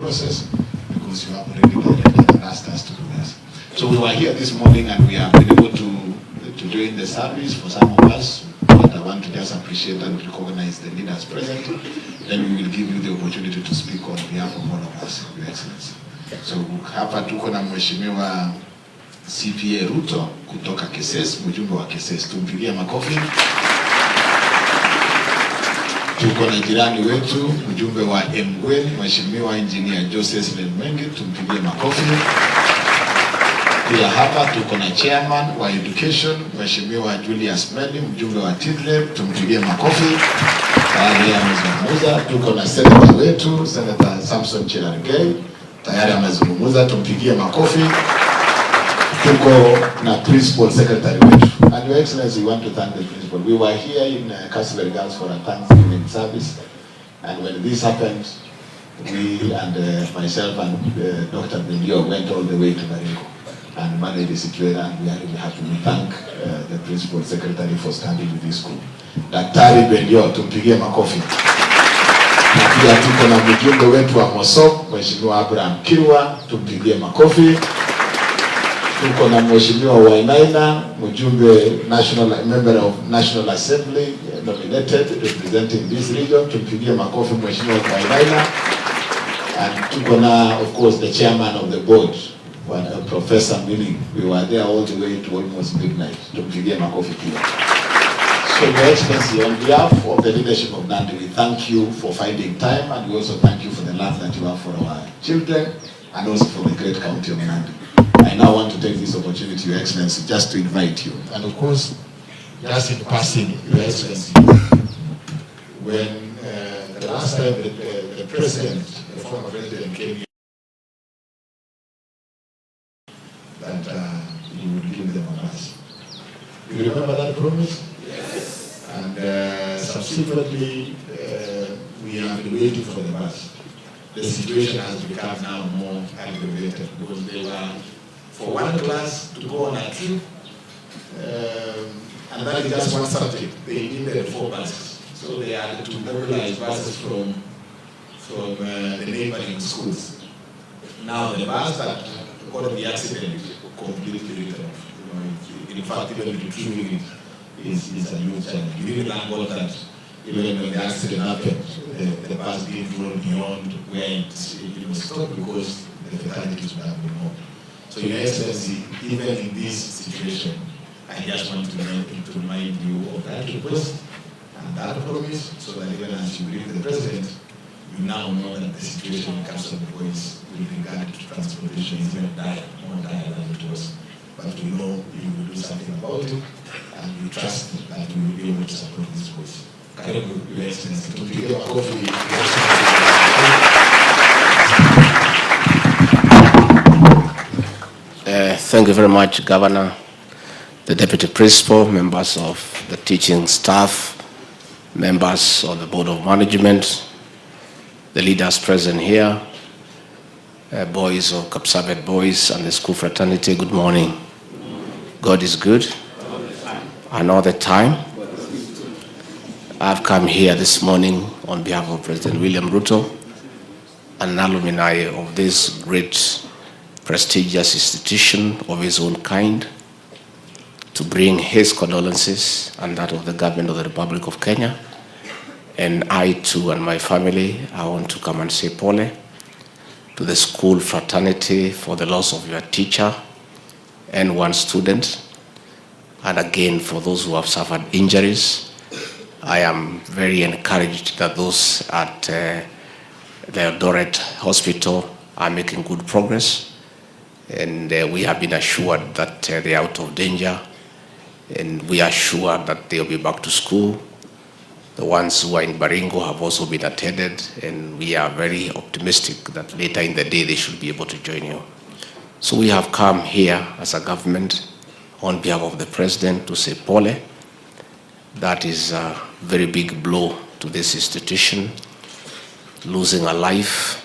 process because you have already directed and asked us to do this. So we were here this morning and we have been able to join the service for some of us, but I want to just appreciate and recognize the leaders present. Then we will give you the opportunity to speak on behalf of all of us, Your Excellency. So hapa tuko na Mheshimiwa CPA Ruto kutoka Keses, mjumbe wa Keses, tumpigie makofi. Tuko na jirani wetu mjumbe wa Mgwen, Mheshimiwa Engineer Joseph Lemenge, tumpigie makofi. Pia hapa tuko na chairman wa education Mheshimiwa Julius Meli, mjumbe wa TIDLEB, tumpigie makofi. Tayari amezungumza. Tuko na senator wetu Senator Samson Cherargei, tayari amezungumza, tumpigie makofi. Tuko na principal secretary wetu. And Your Excellency, we want to thank the principal. We were here in Kapsabet Girls for a Thanksgiving service, and when this happened, we and myself and Dr. Bendio went all the way to Baringo and managed the situation, and we are really happy. We thank the principal secretary for standing with this school. Daktari Bendio, tumpigie makofi. Na pia tuko na mjumbe wetu wa Mosop, Mheshimiwa Abraham Kirwa, tumpigie makofi. Tuko na Mheshimiwa Wainaina, mjumbe member of National Assembly nominated representing this region, tumpigie makofi Mheshimiwa Wainaina. And tuko na, of course, the chairman of the board, Professor Mili. We were there all the way to almost midnight. Tumpigie makofi pia. So Your Excellency, on behalf of the leadership of Nandi, we thank you for finding time, and we also thank you for the love that you have for our children and also for the great county of Nandi. I now want to take this opportunity, Your Excellency, just to invite you. And of course, just in passing, Your Excellency, when the last time the president, the former president came here, that he would give them a bus. You remember that promise? Yes. And subsequently, we have been waiting for the bus. The situation has become now more aggravated because they were, for one class to go on a trip, and that is just one subject. They needed 4 buses. So they had to mobilize buses from the neighboring schools. Now the bus that got the accident completely written off. In fact, even retrieving it is a huge challenge. You really learn all that. Even when the accident happened, the bus didn't roll beyond where it was stopped because the fatalities would have been more. So Your Excellency, even in this situation, I just want to remind you of that request and that promise, so that even as you brief the President, you now know that the situation in Kapsabet with regard to transportation is even more dire than it was. But we know you will do something about it, and we trust that we will be able to support this voice. Karibu, Your Excellency, tupige makofi. Thank you very much, Governor, the Deputy Principal, members of the teaching staff, members of the Board of Management, the leaders present here, boys of Kapsabet boys and the school fraternity. Good morning. God is good, and all the time. I've come here this morning on behalf of President William Ruto, an alumni of this great prestigious institution of his own kind, to bring his condolences and that of the government of the Republic of Kenya. And I too and my family, I want to come and say pole to the school fraternity for the loss of your teacher and one student, and again for those who have suffered injuries. I am very encouraged that those at the Eldoret Hospital are making good progress, and we have been assured that they are out of danger, and we are sure that they will be back to school. The ones who are in Baringo have also been attended, and we are very optimistic that later in the day they should be able to join you. So we have come here as a government on behalf of the President to say pole. That is a very big blow to this institution. Losing a life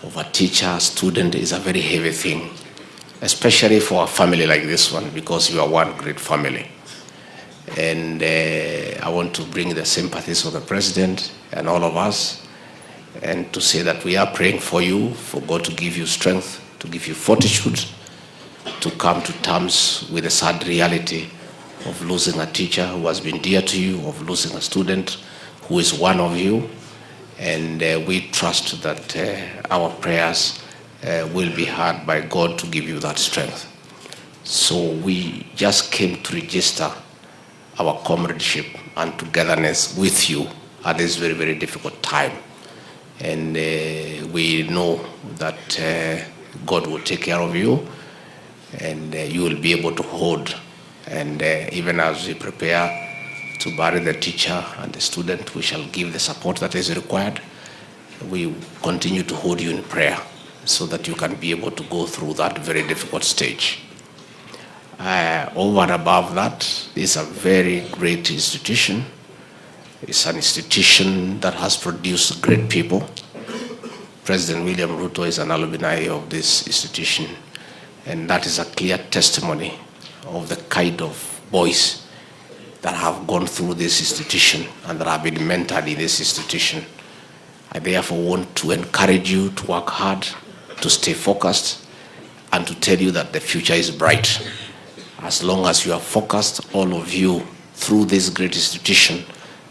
of a teacher, student is a very heavy thing, especially for a family like this one, because you are one great family. And I want to bring the sympathies of the President and all of us and to say that we are praying for you, for God to give you strength, to give you fortitude, to come to terms with the sad reality of losing a teacher who has been dear to you, of losing a student who is one of you. And we trust that our prayers will be heard by God to give you that strength. So we just came to register our comradeship and togetherness with you at this very, very difficult time. And we know that God will take care of you, and you will be able to hold. And even as we prepare to bury the teacher and the student, we shall give the support that is required. We continue to hold you in prayer so that you can be able to go through that very difficult stage. Over and above that, it's a very great institution. It's an institution that has produced great people. President William Ruto is an alumni of this institution, and that is a clear testimony of the kind of boys that have gone through this institution and that have been mentored in this institution. I therefore want to encourage you to work hard, to stay focused, and to tell you that the future is bright. As long as you are focused, all of you, through this great institution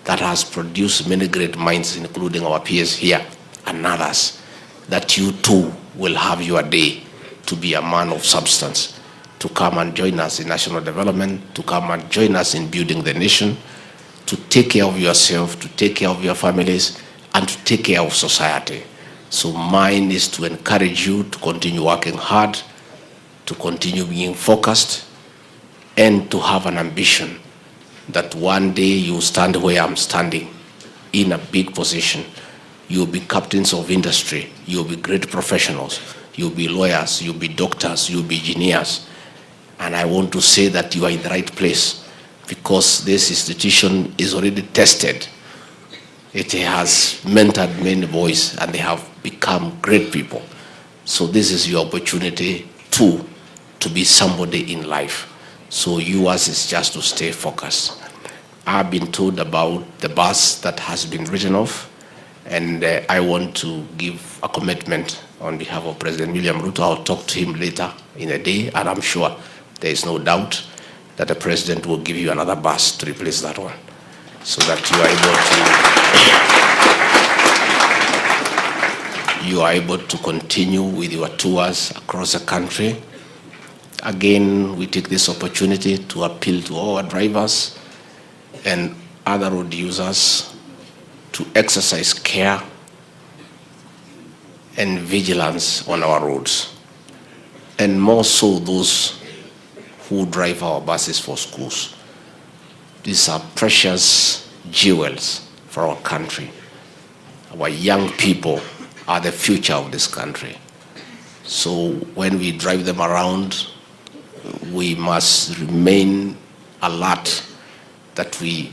that has produced many great minds, including our peers here and others, that you too will have your day to be a man of substance, to come and join us in national development, to come and join us in building the nation, to take care of yourself, to take care of your families, and to take care of society. So mine is to encourage you to continue working hard, to continue being focused, and to have an ambition that one day you stand where I'm standing, in a big position. You'll be captains of industry, you'll be great professionals, you'll be lawyers, you'll be doctors, you'll be engineers. And I want to say that you are in the right place, because this institution is already tested. It has mentored many boys and they have become great people. So this is your opportunity too, to be somebody in life. So yours is just to stay focused. I've been told about the bus that has been written off, and I want to give a commitment on behalf of President William Ruto. I'll talk to him later in the day, and I'm sure there is no doubt that the president will give you another bus to replace that one, so that you are able to continue with your tours across the country. Again, we take this opportunity to appeal to all our drivers and other road users to exercise care and vigilance on our roads, and more so those who drive our buses for schools. These are precious jewels for our country. Our young people are the future of this country. So when we drive them around, we must remain alert that we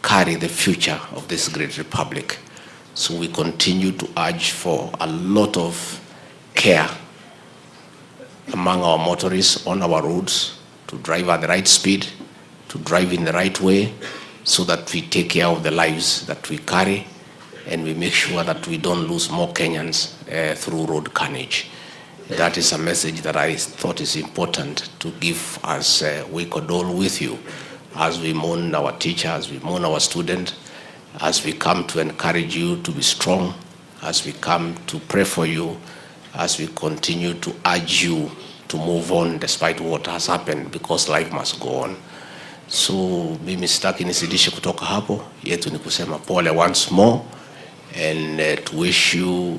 carry the future of this great republic. So we continue to urge for a lot of care among our motorists on our roads, to drive at the right speed, to drive in the right way, so that we take care of the lives that we carry, and we make sure that we don't lose more Kenyans through road carnage. That is a message that I thought is important to give as we condole with you, as we mourn our teachers, we mourn our students, as we come to encourage you to be strong, as we come to pray for you, as we continue to urge you to move on despite what has happened, because life must go on. So mimi sitaki nisidishe kutoka hapo, yetu ni kusema pole once more, and to wish you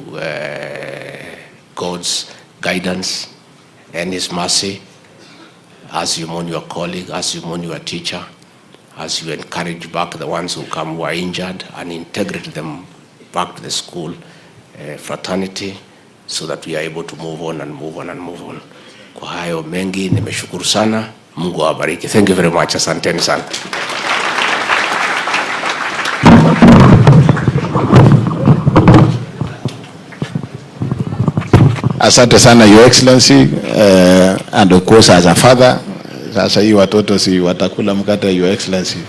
God's guidance and His mercy as you mourn your colleague, as you mourn your teacher, as you encourage back the ones who come who are injured and integrate them back to the school fraternity, so that we are able to move on and move on and move on. Kwa hayo mengi nimeshukuru sana. Mungu awabariki. Thank you very much. Asanteni sana. Asante sana Your Excellency, and of course as a father, sasa hii watoto si watakula mkate Your Excellency.